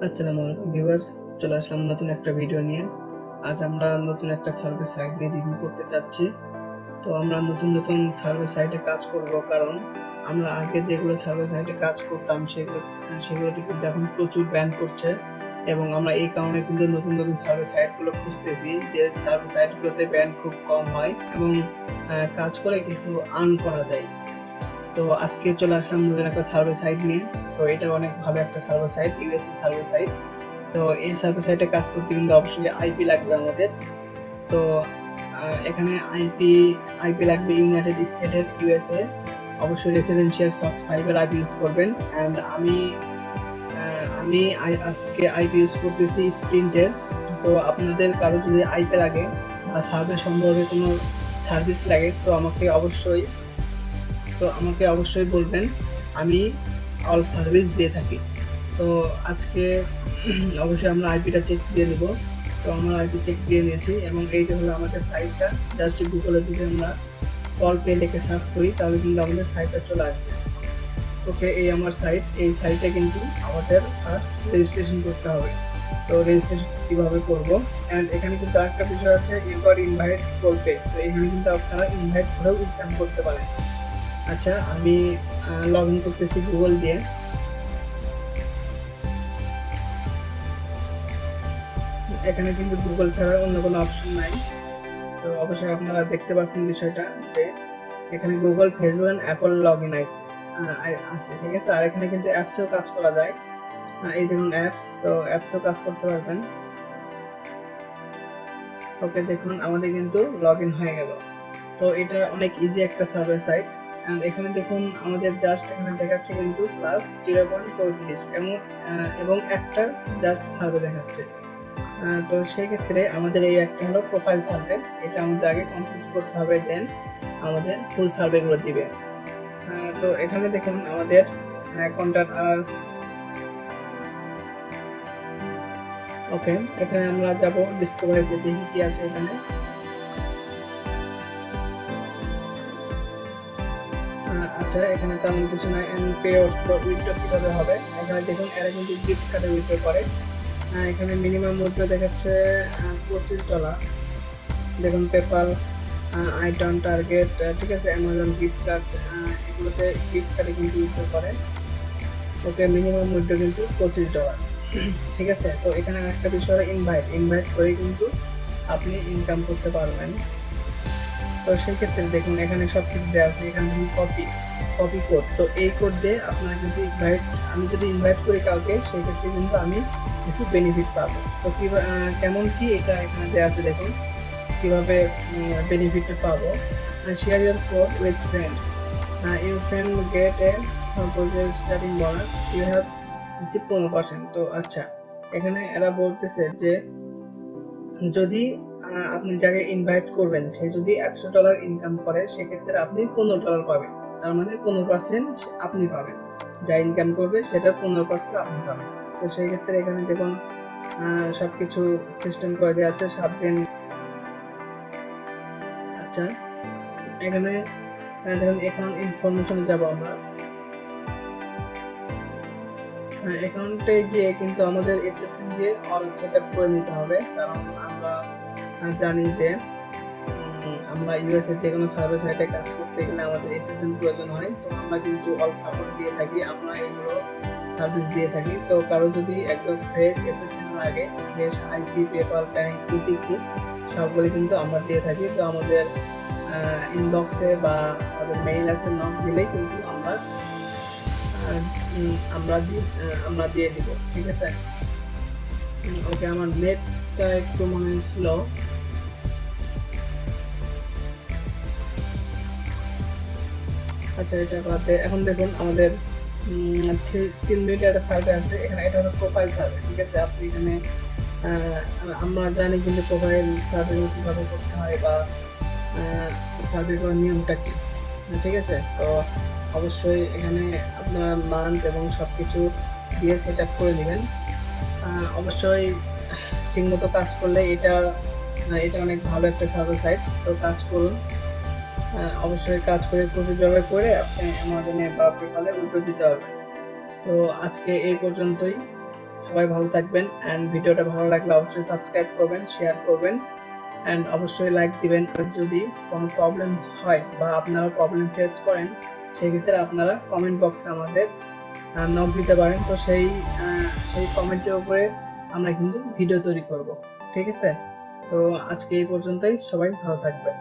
আসসালামু আলাইকুম ভিউয়ার্স, চলে আসলাম নতুন একটা ভিডিও নিয়ে। আজ আমরা নতুন একটা সার্ভে সাইট নিয়ে রিভিউ করতে যাচ্ছি। তো আমরা নতুন নতুন সার্ভে সাইটে কাজ করব, কারণ আমরা আগে যেগুলো সার্ভে সাইটে কাজ করতাম সেগুলোতে কিন্তু এখন প্রচুর ব্যান করছে, এবং আমরা এই কারণে কিন্তু নতুন নতুন সার্ভে সাইটগুলো খুঁজতেছি যে সার্ভে সাইটগুলোতে ব্যান খুব কম হয় এবং কাজ করে কিছু আর্ন করা যায়। তো আজকে চলে আসলাম নতুন একটা সার্ভে সাইট নিয়ে। তো এটা অনেক ভালো একটা survey site, USA survey site. তো এই সার্ভে সাইটে কাজ করতে কিন্তু অবশ্যই আইপি লাগবে আমাদের। তো এখানে আইপি লাগবে ইউনাইটেড স্টেটের, ইউএসএ। অবশ্যই রেসিডেন্সিয়াল সক্স 5 এর আইপি ইউজ করবেন। অ্যান্ড আমি আজকে আইপি ইউজ করতেছি স্প্রিন্টের। তো আপনাদের কারো যদি আইপি লাগে বা সার্ভে সম্পর্কে কোনো সার্ভিস লাগে তো আমাকে অবশ্যই বলবেন। আমি অল সার্ভিস দিয়ে থাকি। তো আজকে অবশ্যই আমরা আইপিটা চেক দিয়ে দেবো। তো আমরা আইপি চেক দিয়ে নিয়েছি এবং এইটা হলো আমাদের সাইটটা। জাস্ট গুগলে যদি আমরা কল পে লিখে সার্চ করি তাহলে কিন্তু আমাদের সাইটটা চলে আসবে। ওকে, এই আমার সাইট। এই সাইটে কিন্তু আমাদের ফার্স্ট রেজিস্ট্রেশন করতে হবে। তো রেজিস্ট্রেশন কীভাবে করবো, অ্যান্ড এখানে কিন্তু আরেকটা বিষয় আছে, ইউর ইনভাইট কল পে। তো এখানে কিন্তু আপনারা ইনভাইট করেও ইনকাম করতে পারেন। আচ্ছা, আমি লগ ইন করতেছি গুগল দিয়ে। এখানে কিন্তু গুগল ছাড়া অন্য কোনো অপশন নাই। তো অবশ্যই আপনারা দেখতে পাচ্ছেন বিষয়টা যে এখানে Google, Facebook and Apple log in আছে, ঠিক আছে। আর এখানে কিন্তু অ্যাপসেও কাজ করা যায়। এই দেখুন অ্যাপস, তো অ্যাপসেও কাজ করতে পারবেন। ওকে, দেখুন আমাদের কিন্তু লগ ইন হয়ে গেল। তো এটা অনেক ইজি একটা সার্ভে সাইট। এখানে দেখুন আমাদের জাস্ট এখানে দেখাচ্ছে কিন্তু প্লাস 0.34 এবং একটা জাস্ট সার্ভে দেখাচ্ছে। তো সেই ক্ষেত্রে আমাদের এই একটা হলো প্রোফাইল সার্ভে, এটা আমাদের আগে কমপ্লিট করতে হবে, দেন আমাদের ফুল সার্ভেগুলো দিবে। তো এখানে দেখুন আমাদের কন্ট্যাক্ট ওকে, এখানে আমরা যাব ডিসকভারিতে, দেখি কি আছে এখানে। আচ্ছা, এখানে তেমন কিছু নাই। পে উইথড্র কিভাবে হবে, এখানে দেখুন এরা কিন্তু গিফট কার্ডে উইথড্র করে। এখানে মিনিমাম উইথড্র দেখাচ্ছে $25। দেখুন পেপাল, আইটন, টার্গেট, ঠিক আছে, অ্যামাজন গিফট কার্ড, এগুলোতে গিফট কার্ডে কিন্তু উইথড্র করে। ওকে, মিনিমাম উইথড্র কিন্তু $25। ঠিক আছে। তো এখানে একটা বিষয়, ইনভাইট করে কিন্তু আপনি ইনকাম করতে পারবেন। তো সেই ক্ষেত্রে দেখুন এখানে সব কিছু দেওয়া আছে। এখানে কপি কোড, তো এই কোড দিয়ে আপনারা কিন্তু আমি যদি ইনভাইট করি কাউকে, সেক্ষেত্রে কিন্তু আমি কিছু বেনিফিট পাবো। তো কেমন কি এটা এখানে দেওয়া আছে, দেখুন কিভাবে বেনিফিট পাবো। Share your code with friend, you can get a starting bonus, you have 15%। তো আচ্ছা, এখানে এরা বলতেছে যে যদি আপনি যাকে ইনভাইট করবেন সে যদি $100 ইনকাম করে, সেক্ষেত্রে আপনি $15 পাবেন। তার মানে 15% আপনি পাবেন, যা ইনকাম করবে সেটার 15% আপনি পাবেন। তো সেই ক্ষেত্রে এখানে দেখুন সবকিছু সিস্টেম করে দেওয়া আছে 7 দিন। আচ্ছা, এখানে দেখুন অ্যাকাউন্ট ইনফরমেশনে যাব আমরা। অ্যাকাউন্টে গিয়ে কিন্তু আমাদের এসএসএন দিয়ে অল সেট আপ করে নিতে হবে, কারণ আমরা জানি যে আমরা ইউএস এর যে কোনো সার্ভিস সাইটে কাজ করতে গেলে আমাদের এসএসএন প্রয়োজন হয়। তো আমরা কিন্তু অল সাপোর্ট দিয়ে থাকি, আমরা এগুলো সার্ভিস দিয়ে থাকি। তো কারো যদি একদম ফ্রেশ এসএসএন লাগে, fresh IP, PayPal, bank, etc সবগুলো কিন্তু আমরা দিয়ে থাকি। তো আমাদের ইনবক্সে বা আমাদের মেইল আছে, নক দিলেই কিন্তু আমরা দিয়ে দিব, ঠিক আছে। ওকে, আমার নেটটা একটু মনে স্লো। আচ্ছা, এটা বাদে এখন দেখুন আমাদের 3 মিনিটের একটা সার্ভে আছে এখানে। এটা হলো প্রোফাইল সার্ভে, ঠিক আছে। আপনি এখানে আমরা জানি কিন্তু প্রোফাইল সার্ভে কীভাবে করতে হয় বা সার্ভে করার নিয়মটা কি, ঠিক আছে। তো অবশ্যই এখানে আপনার মান্থ এবং সব কিছু দিয়ে সেট আপ করে নেবেন। অবশ্যই ঠিকমতো কাজ করলে এটা অনেক ভালো একটা সার্ভে সাইট। তো কাজ করুন, অবশ্যই কাজ করে প্রসিডিওর করে আপনি অ্যামাজনে বা পেপালে উইথড্র দিতে পারবেন। তো আজকে এই পর্যন্তই। সবাই ভালো থাকবেন, অ্যান্ড ভিডিওটা ভালো লাগলে অবশ্যই সাবস্ক্রাইব করবেন, শেয়ার করবেন, অ্যান্ড অবশ্যই লাইক দিবেন। যদি কোনো প্রবলেম হয় বা আপনারা প্রবলেম ফেস করেন, সেক্ষেত্রে আপনারা কমেন্ট বক্সে আমাদের নক দিতে পারেন। তো সেই কমেন্টের উপরে আমরা কিন্তু ভিডিও তৈরি করব। ঠিক আছে, তো আজকে এই পর্যন্তই, সবাই ভালো থাকবেন।